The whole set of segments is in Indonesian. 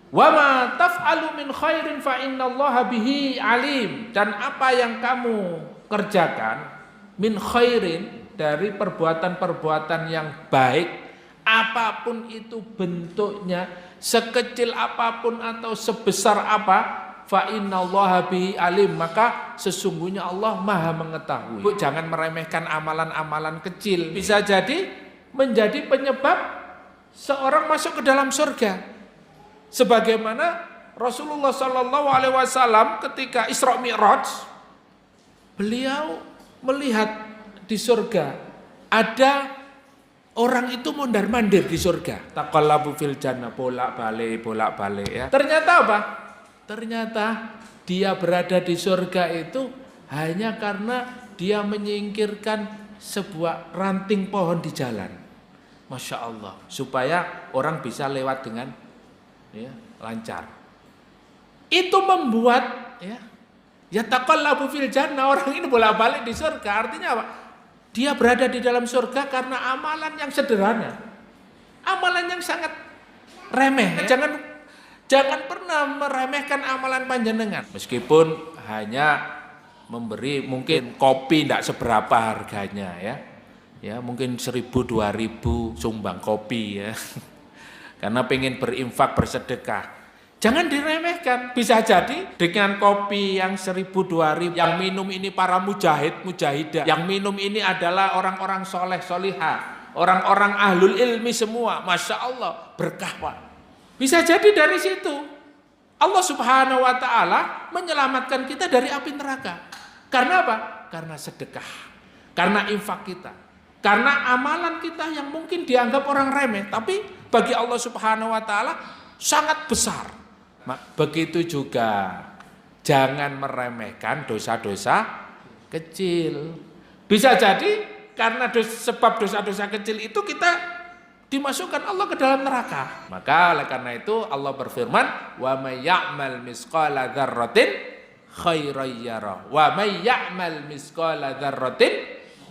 Wa ma taf'alu min khairin fa innallaha bihi alim. Dan apa yang kamu kerjakan min khairin, dari perbuatan-perbuatan yang baik, apapun itu bentuknya, sekecil apapun atau sebesar apa, fa innallaha bihi alim, maka sesungguhnya Allah Maha mengetahui. Bu, jangan meremehkan amalan-amalan kecil, bisa jadi menjadi penyebab seorang masuk ke dalam surga. Sebagaimana Rasulullah Shallallahu Alaihi Wasallam ketika Isra Mi'raj, beliau melihat di surga ada orang itu mondar-mandir di surga. Taqallabu fil jannah, bolak-balik ya. Ternyata apa? Ternyata dia berada di surga itu hanya karena dia menyingkirkan sebuah ranting pohon di jalan. Masya Allah, supaya orang bisa lewat dengan lancar. Itu membuat ya taqallabu fil jannah, orang ini bolak-balik di surga. Artinya apa? Dia berada di dalam surga karena amalan yang sederhana, amalan yang sangat remeh. Jangan pernah meremehkan amalan panjenengan, meskipun hanya memberi mungkin kopi tidak seberapa harganya ya mungkin 1.000 2.000 sumbang kopi ya. Karena pengen berinfak, bersedekah. Jangan diremehkan. Bisa jadi dengan kopi yang 1.000 2.000, yang minum ini para mujahidah, yang minum ini adalah orang-orang soleh solihah, orang-orang ahlul ilmi semua. Masya Allah, berkah Pak. Bisa jadi dari situ Allah Subhanahu Wa Taala menyelamatkan kita dari api neraka. Karena apa? Karena sedekah, karena infak kita, karena amalan kita yang mungkin dianggap orang remeh, tapi bagi Allah Subhanahu Wa Taala sangat besar. Begitu juga jangan meremehkan dosa-dosa kecil. Bisa jadi karena sebab dosa-dosa kecil itu kita dimasukkan Allah ke dalam neraka. Maka oleh karena itu Allah berfirman, wa may ya'mal misqala dzarratin khairan yarah wa may ya'mal misqala dzarratin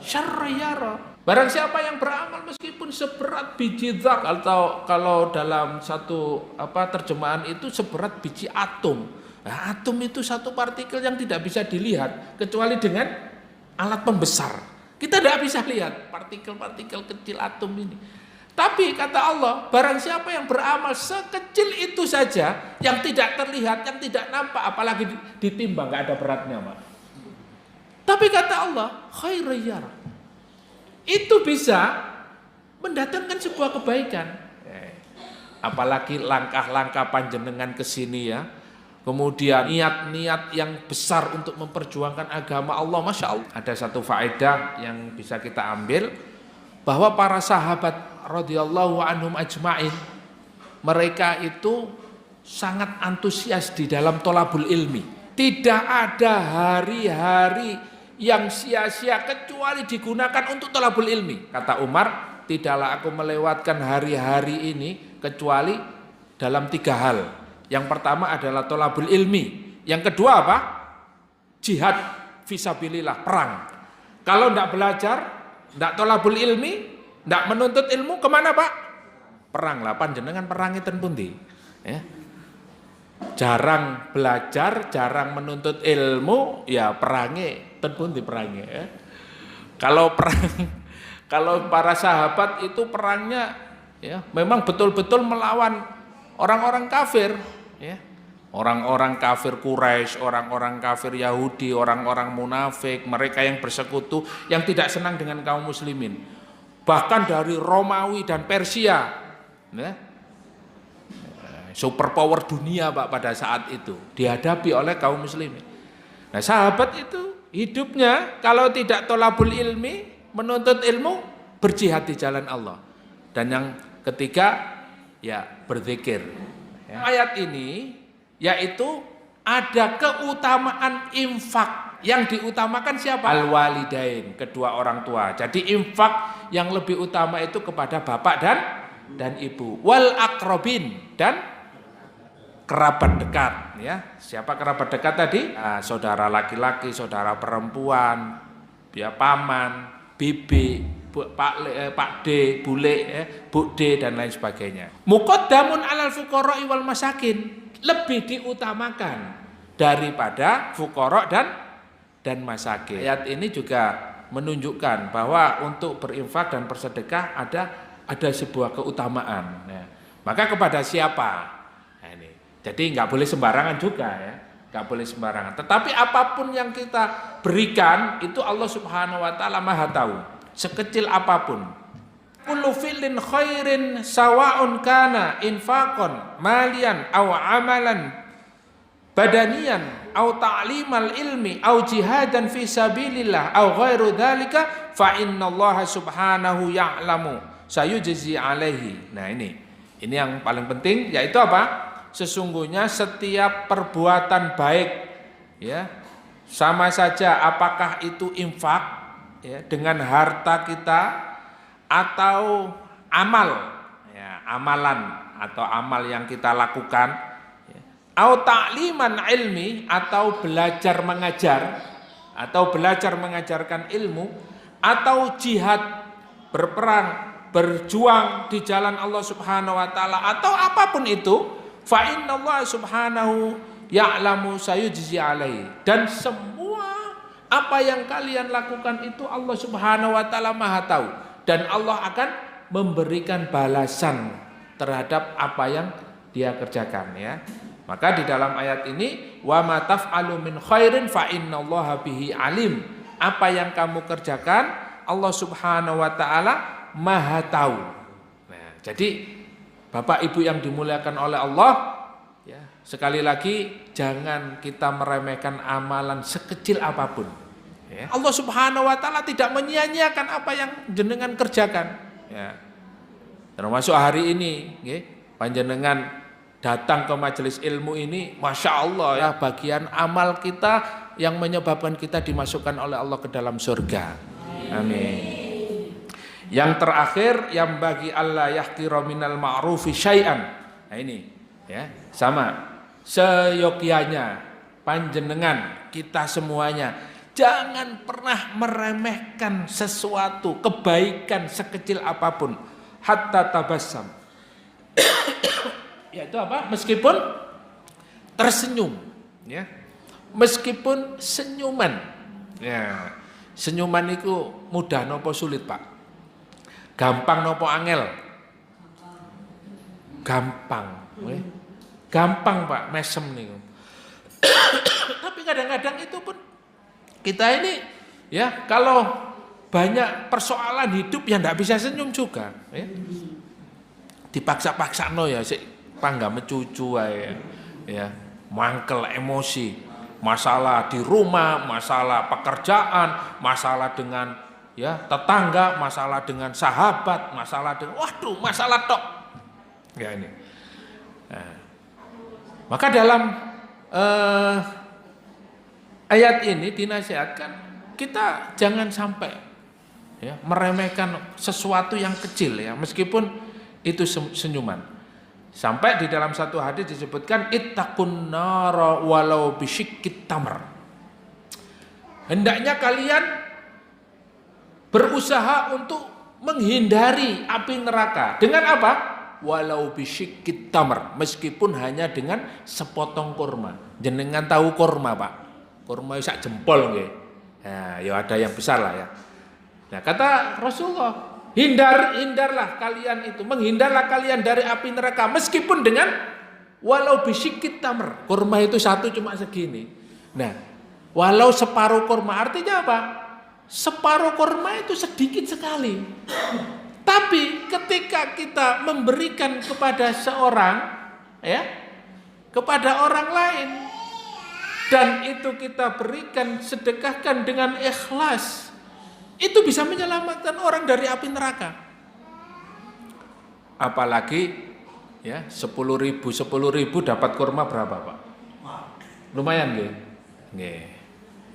syarran yarah. Barang siapa yang beramal meskipun seberat biji dzar, atau kalau dalam satu terjemahan itu seberat biji atom. Nah, atom itu satu partikel yang tidak bisa dilihat kecuali dengan alat pembesar. Kita tidak bisa lihat partikel-partikel kecil atom ini. Tapi kata Allah, barang siapa yang beramal sekecil itu saja, yang tidak terlihat, yang tidak nampak, apalagi ditimbang, nggak ada beratnya, Pak. Tapi kata Allah, khairan yarah, itu bisa mendatangkan sebuah kebaikan. Apalagi langkah-langkah panjenengan ke sini ya. Kemudian niat-niat yang besar untuk memperjuangkan agama Allah, Masya Allah. Ada satu faedah yang bisa kita ambil, bahwa para sahabat radhiyallahu anhum ajma'in, mereka itu sangat antusias di dalam thalabul ilmi. Tidak ada hari-hari yang sia-sia kecuali digunakan untuk thalabul ilmi. Kata Umar, tidaklah aku melewatkan hari-hari ini kecuali dalam 3 hal. Yang pertama adalah thalabul ilmi. Yang kedua apa? Jihad fisabilillah, perang. Kalau tidak belajar, tidak thalabul ilmi, tidak menuntut ilmu, kemana Pak? Perang lah, panjenengan perangi ten pundi. Ya. Jarang belajar, jarang menuntut ilmu, ya perangi ten pundi perangi. Ya. Kalau perang, kalau para sahabat itu perangnya, ya memang betul-betul melawan orang-orang kafir. Ya. Orang-orang kafir Quraisy, orang-orang kafir Yahudi, orang-orang munafik, mereka yang bersekutu, yang tidak senang dengan kaum muslimin. Bahkan dari Romawi dan Persia, ya, superpower dunia Pak pada saat itu dihadapi oleh kaum muslimin. Nah, sahabat itu hidupnya kalau tidak thalabul ilmi, menuntut ilmu, berjihad di jalan Allah. Dan yang ketiga, ya berzikir. Ya. Ayat ini yaitu ada keutamaan infak. Yang diutamakan siapa? Al-walidain, kedua orang tua. Jadi infak yang lebih utama itu kepada bapak dan ibu. Wal aqrabin, dan kerabat dekat. Ya, siapa kerabat dekat tadi? Saudara laki-laki, saudara perempuan, ya paman, bibi, Pak D, Bule, Bu D dan lain sebagainya. Muqaddamun 'alal fuqara wal masakin, lebih diutamakan daripada fuqara dan masakin. Ayat ini juga menunjukkan bahwa untuk berinfak dan bersedekah ada sebuah keutamaan. Ya. Maka kepada siapa? Nah, ini. Jadi nggak boleh sembarangan juga ya, nggak boleh sembarangan. Tetapi apapun yang kita berikan itu Allah Subhanahu Wa Taala Maha tahu, sekecil apapun. Kullu fi'lin khairin sawa'un kana infaqan malian aw amalan badanian aw ta'limal ilmi aw jihadan fi sabilillah aw ghairu dzalika fa innallaha subhanahu ya'lamu sayujzi alaihi. Nah ini yang paling penting, yaitu apa? Sesungguhnya setiap perbuatan baik ya, sama saja apakah itu infak ya, dengan harta kita atau amal ya, amalan atau amal yang kita lakukan ya, atau ta'liman ilmi atau belajar mengajar atau belajar mengajarkan ilmu atau jihad, berperang, berjuang di jalan Allah Subhanahu Wa Taala atau apapun itu, fa innallaha subhanahu ya'lamu sayujzi alaihi, dan semua apa yang kalian lakukan itu Allah Subhanahu Wa Taala Maha tahu, dan Allah akan memberikan balasan terhadap apa yang dia kerjakan ya. Maka di dalam ayat ini wa ma taf'alu min khairin fa innallaha bihi alim, apa yang kamu kerjakan Allah Subhanahu Wa Taala Maha tahu. Nah, jadi Bapak Ibu yang dimuliakan oleh Allah ya, sekali lagi jangan kita meremehkan amalan sekecil apapun ya. Allah Subhanahu Wa Taala tidak menyia-nyiakan apa yang jenengan kerjakan ya. Termasuk hari ini ya, panjenengan datang ke majelis ilmu ini, Masya Allah ya, bagian amal kita yang menyebabkan kita dimasukkan oleh Allah ke dalam surga. Amin. Yang terakhir, yang bagi Allah yahqira minal ma'rufi syai'an. Nah ini ya, sama seyogyanya panjenengan kita semuanya jangan pernah meremehkan sesuatu kebaikan sekecil apapun, hatta tabassam. Yaitu apa? Meskipun tersenyum ya. Meskipun senyuman. Ya. Senyuman itu mudah nopo sulit, Pak? Gampang nopo angel? Gampang. Gampang, Pak, mesem nih. Tapi kadang-kadang itu pun kita ini ya, kalau banyak persoalan hidup yang tidak bisa senyum juga ya. Dipaksa-paksa no ya, sik pangga mencucu ya, mangkel emosi, masalah di rumah, masalah pekerjaan, masalah dengan ya tetangga, masalah dengan sahabat, masalah dengan masalah tok ya ini. Nah, maka dalam ayat ini dinasihatkan kita jangan sampai ya meremehkan sesuatu yang kecil ya, meskipun itu senyuman. Sampai di dalam satu hadis disebutkan ittaqun nara walau bisyikkit tamr. Hendaknya kalian berusaha untuk menghindari api neraka. Dengan apa? Walau bisyikkit tamr, meskipun hanya dengan sepotong kurma. Jenengan tahu kurma, Pak? Kurma sak jempol nggih. Nah, ya ada yang besar lah ya. Nah, kata Rasulullah, hindarlah kalian itu, menghindarlah kalian dari api neraka meskipun dengan walau bisyikit tamr. Kurma itu satu cuma segini. Nah, walau separuh kurma artinya apa? Separuh kurma itu sedikit sekali. Tapi ketika kita memberikan kepada seorang ya, kepada orang lain, dan itu kita berikan, sedekahkan dengan ikhlas, itu bisa menyelamatkan orang dari api neraka. Apalagi ya 10.000 dapat kurma berapa, Pak? Lumayan nggih. Nggih.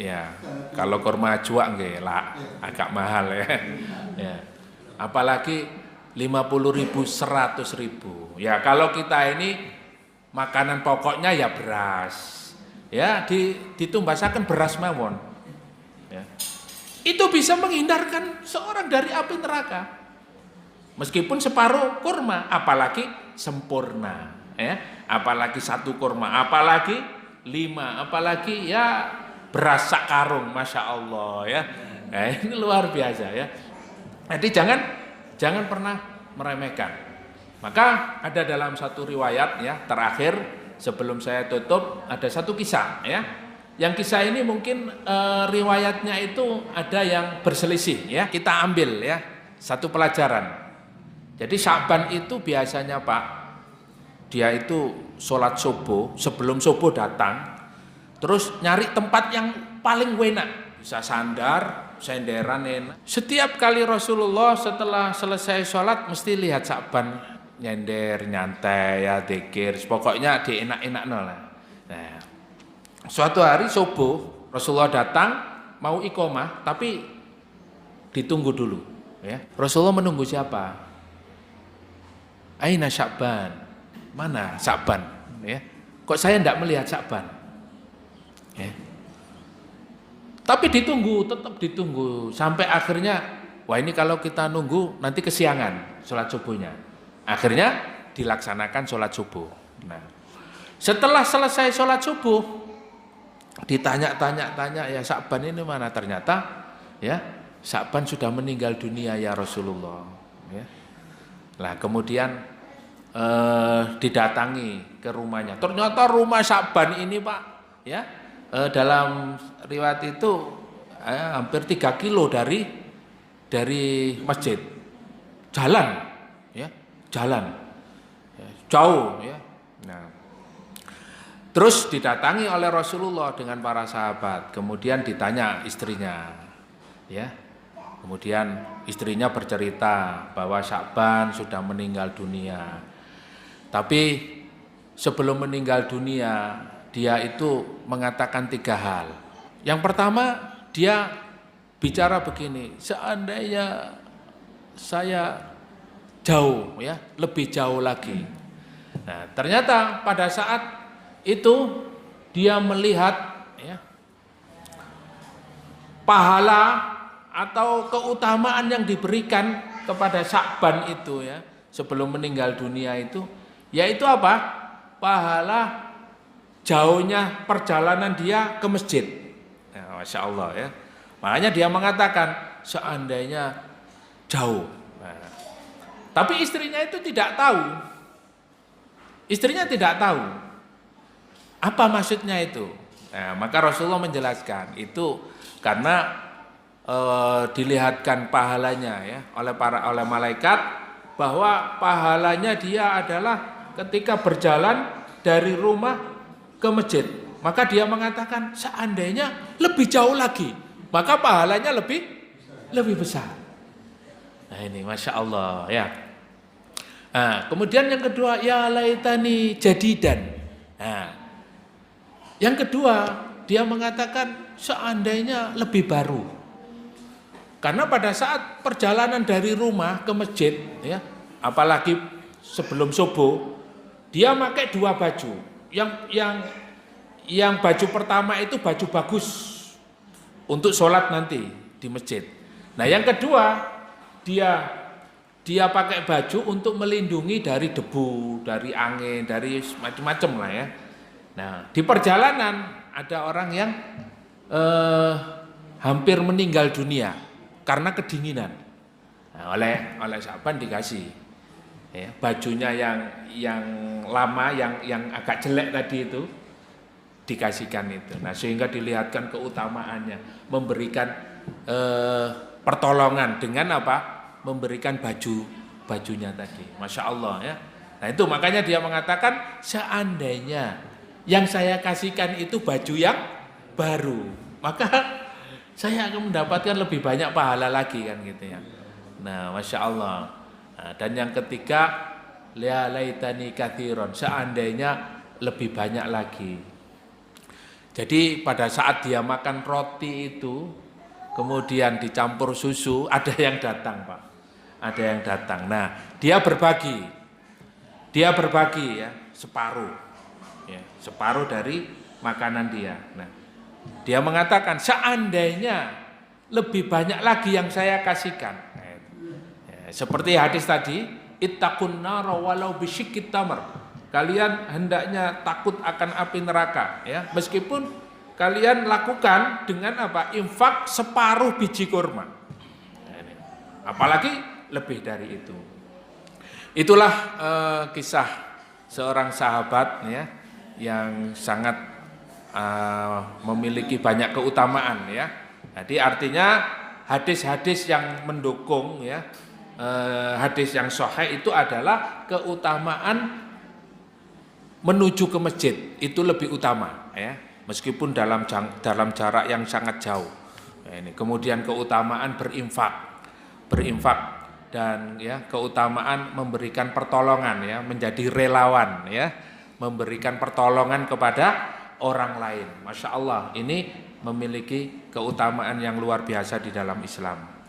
Ya, kalau kurma ajwa nggih lah agak mahal ya. Ya. Apalagi 50.000, 100.000. Ya, kalau kita ini makanan pokoknya ya beras. Ya, ditumbasaken beras mawon. Ya. itu bisa menghindarkan seorang dari api neraka. Meskipun separuh kurma, apalagi sempurna, ya. Apalagi 1 kurma, apalagi 5, apalagi ya beras sak karung, masya Allah ya. Nah, ini luar biasa ya. Jadi jangan pernah meremehkan. Maka ada dalam satu riwayat ya terakhir sebelum saya tutup ada satu kisah ya. Yang kisah ini mungkin riwayatnya itu ada yang berselisih ya. Kita ambil ya satu pelajaran. Jadi Sya'ban itu biasanya Pak, dia itu sholat subuh, sebelum subuh datang, terus nyari tempat yang paling enak, bisa sandar, senderan enak. Setiap kali Rasulullah setelah selesai sholat mesti lihat Sya'ban nyender, nyantai, ya dzikir, pokoknya di enak-enak lah. Nah, suatu hari subuh Rasulullah datang mau iqomah, tapi ditunggu dulu. Ya. Rasulullah menunggu siapa? Aina Sya'ban, mana Sya'ban? Ya. Kok saya tidak melihat Sya'ban? Ya. Tapi ditunggu, tetap ditunggu sampai akhirnya, wah ini kalau kita nunggu nanti kesiangan sholat subuhnya. Akhirnya dilaksanakan sholat subuh. Nah, setelah selesai sholat subuh, ditanya ya Sya'ban ini mana? Ternyata ya Sya'ban sudah meninggal dunia ya Rasulullah. Ya. Nah kemudian didatangi ke rumahnya. Ternyata rumah Sya'ban ini Pak, ya dalam riwayat itu hampir 3 kilo dari masjid. Jalan, ya jalan, ya, jauh ya. Nah, terus didatangi oleh Rasulullah dengan para sahabat. Kemudian ditanya istrinya, ya. Kemudian istrinya bercerita bahwa Sya'ban sudah meninggal dunia. Tapi sebelum meninggal dunia, dia itu mengatakan 3 hal. Yang pertama, dia bicara begini, seandainya saya jauh, ya, lebih jauh lagi. Nah, ternyata pada saat itu dia melihat, ya, pahala atau keutamaan yang diberikan kepada Sya'ban itu ya sebelum meninggal dunia itu, yaitu apa? Pahala jauhnya perjalanan dia ke masjid. Ya, Masya Allah ya. Makanya dia mengatakan seandainya jauh. Nah, tapi istrinya itu tidak tahu. Istrinya tidak tahu apa maksudnya itu. Nah, maka Rasulullah menjelaskan itu karena dilihatkan pahalanya ya oleh malaikat bahwa pahalanya dia adalah ketika berjalan dari rumah ke masjid. Maka dia mengatakan seandainya lebih jauh lagi, maka pahalanya lebih besar. Nah ini Masya Allah ya. Nah, kemudian yang kedua ya laitani jadidan. Nah, yang kedua dia mengatakan seandainya lebih baru. Karena pada saat perjalanan dari rumah ke masjid, ya, apalagi sebelum subuh, dia pakai 2 baju. Yang baju pertama itu baju bagus untuk sholat nanti di masjid. Nah, yang kedua dia pakai baju untuk melindungi dari debu, dari angin, dari macam-macam lah ya. Nah, di perjalanan ada orang yang hampir meninggal dunia karena kedinginan. Nah, oleh Sya'ban dikasih ya, bajunya yang lama yang agak jelek tadi itu dikasihkan itu. Nah, sehingga dilihatkan keutamaannya, memberikan pertolongan dengan apa? Memberikan bajunya tadi. Masya Allah ya. Nah, itu makanya dia mengatakan seandainya yang saya kasihkan itu baju yang baru, maka saya akan mendapatkan lebih banyak pahala lagi kan gitu ya. Nah, Masya Allah. Nah, dan yang ketiga, la laitani katsiron, seandainya lebih banyak lagi. Jadi pada saat dia makan roti itu, kemudian dicampur susu, ada yang datang Pak. Ada yang datang. Nah, dia berbagi ya, separuh. Ya, separuh dari makanan dia. Nah, dia mengatakan seandainya lebih banyak lagi yang saya kasihkan. Seperti hadis tadi, ittaqun nara walau bisyikit tamar. Kalian hendaknya takut akan api neraka, ya. Meskipun kalian lakukan dengan apa? Infak separuh biji kurma. Apalagi lebih dari itu. Itulah kisah seorang sahabat, ya, yang sangat memiliki banyak keutamaan, ya. Jadi artinya hadis-hadis yang mendukung, ya, hadis yang sahih itu adalah keutamaan menuju ke masjid itu lebih utama, ya, meskipun dalam jarak yang sangat jauh. Ini kemudian keutamaan berinfak dan, ya, keutamaan memberikan pertolongan, ya, menjadi relawan, ya, memberikan pertolongan kepada orang lain. Masya Allah, ini memiliki keutamaan yang luar biasa di dalam Islam.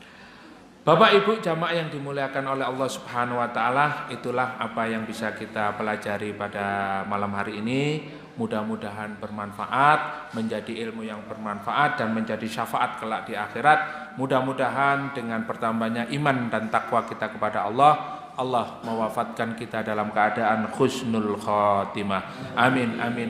Bapak Ibu jamaah yang dimuliakan oleh Allah Subhanahu wa taala, itulah apa yang bisa kita pelajari pada malam hari ini. Mudah-mudahan bermanfaat, menjadi ilmu yang bermanfaat dan menjadi syafaat kelak di akhirat. Mudah-mudahan dengan bertambahnya iman dan takwa kita kepada Allah mewafatkan kita dalam keadaan husnul khotimah. Amin amin.